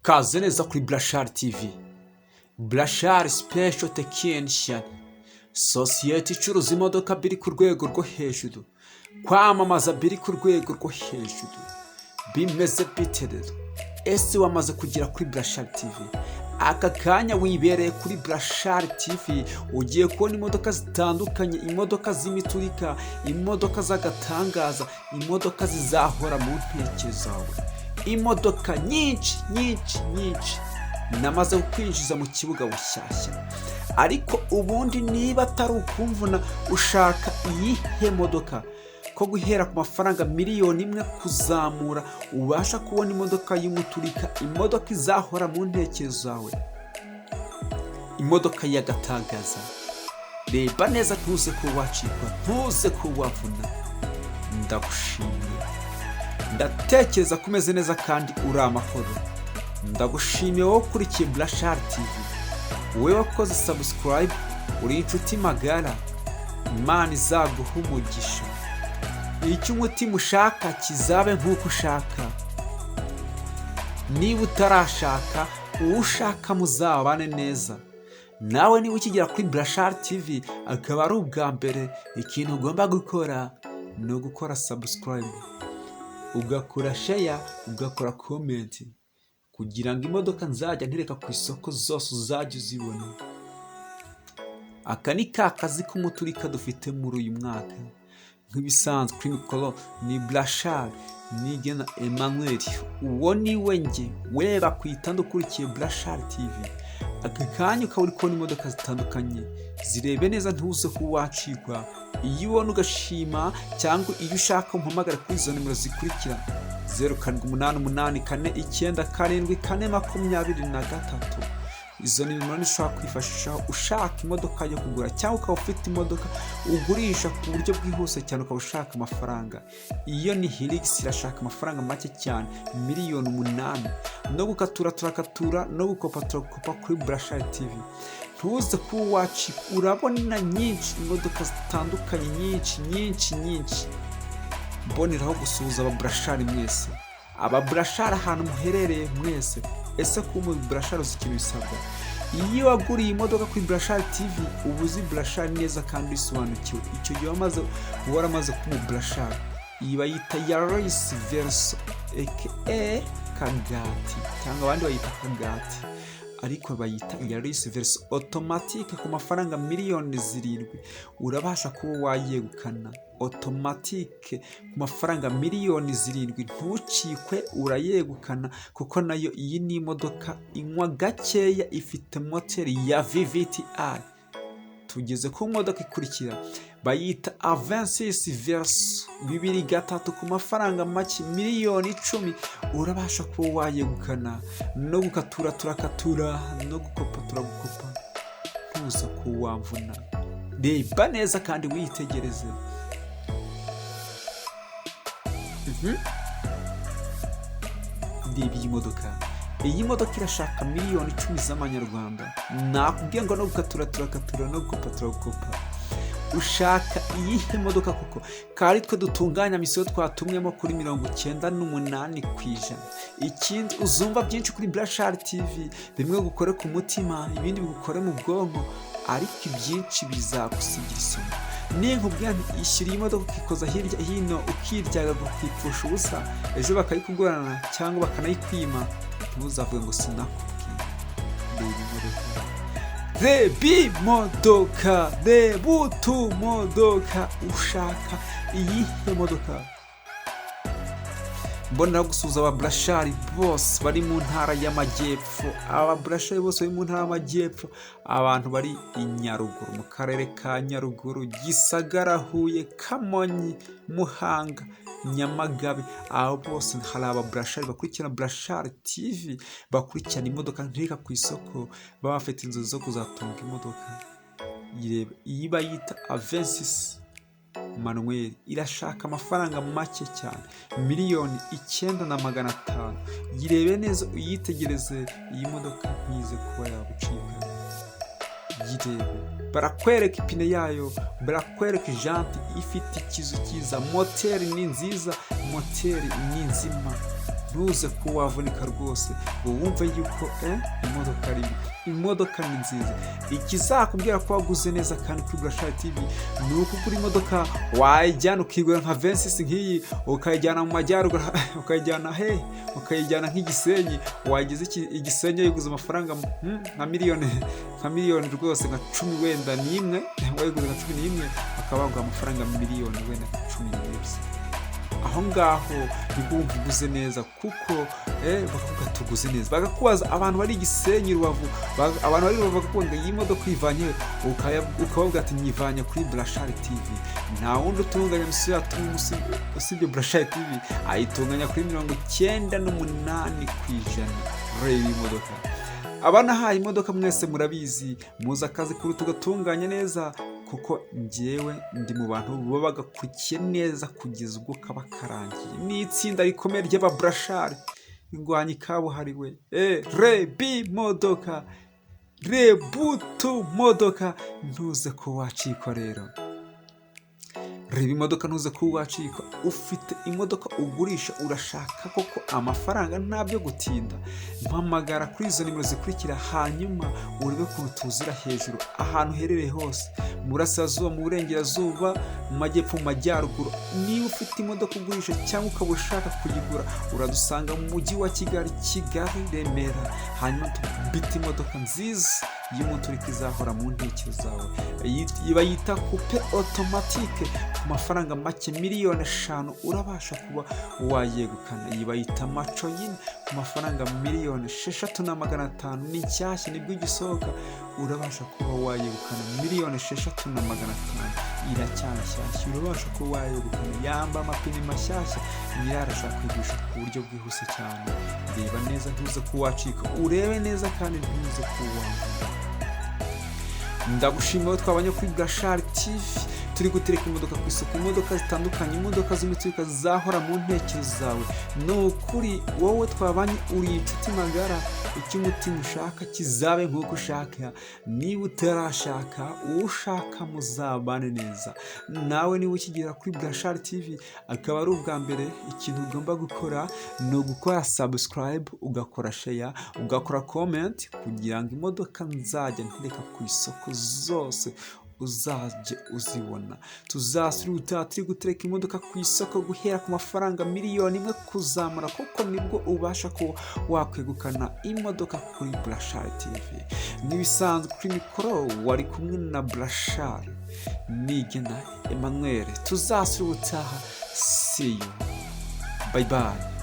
Kaze neza kuri Blashar TV. Blashar Special Technician, sosiyete icuruza imodoka biri ku rwego rwo hejuru, kwamamaza biri ku rwego rwo hejuru. Bimeze bite rero? Ese wamaze kugera kuri Blashar TV? Aka kanya wibereye kuri Blashar TV, ugiye kubona imodoka zitandukanye, imodoka z'imiturika, imodoka z'agatangaza, imodoka zizahora mu ntekerezo zawe, imodoka nyinshi. Namaze kwinjiza mu kibuga bushyashya, ariko ubundi niba atari ukumvuna ushaka iyihe modoka, ko guhera ku mafaranga 1,000,000 kuzamura ubasha kubona imodoka y'umuturika, imodoka izahora mu ntekerezo zawe, imodoka y'agatangaza. Reba neza, ntuze ko wacikwa, ntuze ko wavuna. Ndagushimiye, ndatekereza ko umeze neza kandi uri amahoro. Ndagushimiye wowe ukurikiye Blashar TV, wowe wakoze subscribe, uri inshuti magara. Imana izaguha umugisha, icyo umutima ushaka kizabe nk'uko ushaka. Niba utarashaka, uwo ushaka muzabane neza. Nawe niba ukigera kuri Blashar TV akaba ari ubwa mbere, ikintu ugomba gukora ni ugukora subscribe, ugakora share, ugakora comment, kugira ngo imodoka nzajya ntereka ku isoko zose uzajya uzibona. Aka ni ka kazi k'umuturika dufite muri uyu mwaka. Nk'ibisanzwe kuri mikoro ni Blashar, nigena Emmanuel. Uwo ni we njye, we bakwita ndukurikiye Blashar TV. Aka kanya ukaba uri kubona imodoka zitandukanye, zirebe neza ntuze ko wacikwa. Iyo ubona ugashima, cyangwa iyo ushaka umpamagara kuri izo nimero zikurikira: 0788477423. Izo nimero nishobora kwifashisha ushaka imodoka yo kugura, cyangwa ukaba ufite imodoka ugurisha ku buryo bwihuse cyane, ukaba ushaka amafaranga. Iyo ni Hilux, irashaka amafaranga make cyane, 8,000,000. No gukatura turakatura, no gukopa turakopa kuri Blashar TV. Ntuze ko wacika, urabona nyinshi, imodoka zitandukanye nyinshi. Mboneraho gusuhuza aba Blashar mwese, aba Blashar ahantu muherereye mwese. Ese ko mu Blashar uzi ikintu bisabwa? Iyo waguriye imodoka kuri Blashar TV, uba uzi Blashar neza kandi usobanukiwe. Icyo gihe waramaze kuba Blashar. Iyi bayita Yaris Verso aka Kagati, cyangwa abandi bayita Kagati, ariko bayita Yaris Verso automatic ku mafaranga 7,000,000. Urabasha kuba wayegukana automatic ku mafaranga 7,000,000. Ntucikwe, urayegukana, kuko nayo iyi ni imodoka inywa gakeya, ifite moteri ya VVT-i. Tugeze ku modoka ikurikira, bayita A26 Verso 2003 ku mafaranga make 10,000,000. Urabasha kuba wayegukana, no gukatura turakatura, no gukopa turagukopa. Ntuza ko wamvuna. Reba neza kandi witegereze. Reba iyi modoka. Iyi modoka irashaka 10,000,000 z'amanyarwanda. Nakubwiye ngo no gukatura turakatura, no gukopa turagukopa. Ushaka iyihe modoka koko? Kari twe dutunganya misiyo twatumwemo kuri 98%. Ikindi uzumva byinshi kuri Blashar TV, bimwe gukore ku mutima, ibindi bigukore mu bwonko, ariko ibyinshi bizagusigira isomo. Ninkubwira nti ishyura iyi modoka ukikoza hirya hino, ukiryaga ukipfusha ubusa, ejo bakayikugorana cyangwa bakanayikwima, ntuzavuge ngo sinakubwiye. Reba imodoka, reba utumodoka. Ushaka iyihe modoka? Mbonera gusuhuza aba Blashar bose bari mu ntara y'amajyepfo, aba Blashar bose bari mu ntara y'amajyepfo, abantu bari i Nyaruguru, mu karere ka Nyaruguru, Gisagara, Huye, Kamonyi, Muhanga, Nyamagabe. Abo bose hari aba Blashar bakurikirana Blashar TV, bakurikirana imodoka ntereka ku isoko, baba bafite inzozi zo kuzatunga imodoka. Iyi bayita A26 Manuel, irashaka amafaranga make cyane, 9,950,000. Yirebe neza, uyitegereze. Iyi modoka ntize kuba yagucika. Yirebe, barakwereka ipine yayo, barakwereka janti ifite ikizu cyiza, moteri ni nziza, moteri ni nzima. ntuze ko wavunika rwose ngo wumve yuko imodoka ari mbi. Imodoka ni nziza. Ikizakubwira ko waguze neza kandi kuri Brashari TV ni uko ugura imodoka wayijyana ukigura nka Vensis nk'iyi ukayijyana mu majyaruguru ukayijyana nk'igisenyi, wageze igisenyi yiguze amafaranga nka miliyoni rwose nka 10 wenda n'imwe, wayiguze nka 11 bakaba baguha amafaranga miliyoni wenda 12. aho ngaho nibwo wumva uguze neza, kuko bakavuga tuguze neza. Bagakubaza abantu bari Gisenyi, Rubavu, abantu bari Rubavu bakakubwira iyi modoka uyivanye, ukabavuga ati nyivanye kuri Brashari TV. Nta wundi utunganya misi yatumwe usibye Brashari TV, ayitunganya kuri 98%. Reba iyi modoka. Abanahaye imodoka mwese murabizi, muza akazi kuri tugatunganya neza, kuko njyewe ndi mu bantu baba bagakurikiye neza kugeza ubwo kaba karangiye. Ni itsinda rikomeye ry'aba Brashari ingwanyi kabuhariwe. Rebi modoka, Rebutu modoka, ntuze ko wacikwa rero. Reba imodoka ntuze ko wacika. Ufite imodoka ugurisha, urashaka koko amafaranga ntabyo gutinda, mpamagara kuri izo nimero zikurikira, hanyuma urebe ukuntu tuzira hejuru ahantu herereye hose, mu burasirazuba, mu burengerazuba, mu majyepfo, mu majyaruguru. Niba ufite imodoka ugurisha cyangwa ukaba ushaka kuyigura, uradusanga mu mujyi wa Kigali, Remera, hanyuma tubite imodoka nziza y'umuturika izahora mu ntekerezo zawe. Bayita coupe automatique ku mafaranga make, miliyoni 5 urabasha kuba wayegukana. Iyi bayita maco yine ku mafaranga miliyoni 6,500. ni nshyashya nibwo igisohoka, urabasha kuba wayegukana miliyoni 6,500. iracyashyashya, urabasha kuba wayegukana. yamba amapine mashyashya, yarashaka kwigisha ku buryo bwihuse cyane. Reba neza ntuze ko wacika, urebe neza kandi ntuze ko wanga. Ndagushimiye twabanye kuri Brashari TV, turi gutereka imodoka ku isoko, imodoka zitandukanye, imodoka z'umuturika zahora mu ntekerezo zawe. No kuri wowe twabanye uri inshuti magara, icyo umutima ushaka kizabe nk'uko ushaka. Niba utarashaka, ushaka muzabane neza. Nawe niba ukigera kuri Brashari TV akaba ari ubwa mbere, ikintu ugomba gukora ni ugukora subscribe, ugakora share, ugakora comment, kugira ngo imodoka nzajya ntereka ku isoko zose uzajye uzibona. Tuzasubira turi gutereka imodoka ku isoko guhera ku mafaranga miliyoni 1 kuzamura, kuko nibwo ubasha ko wakwegukana imodoka kuri Brashari TV. Nibisanzwe kuri mikoro wari kumwe na Brashari, Nigena Emmanuel. Tuzasubira, see you, bye bye.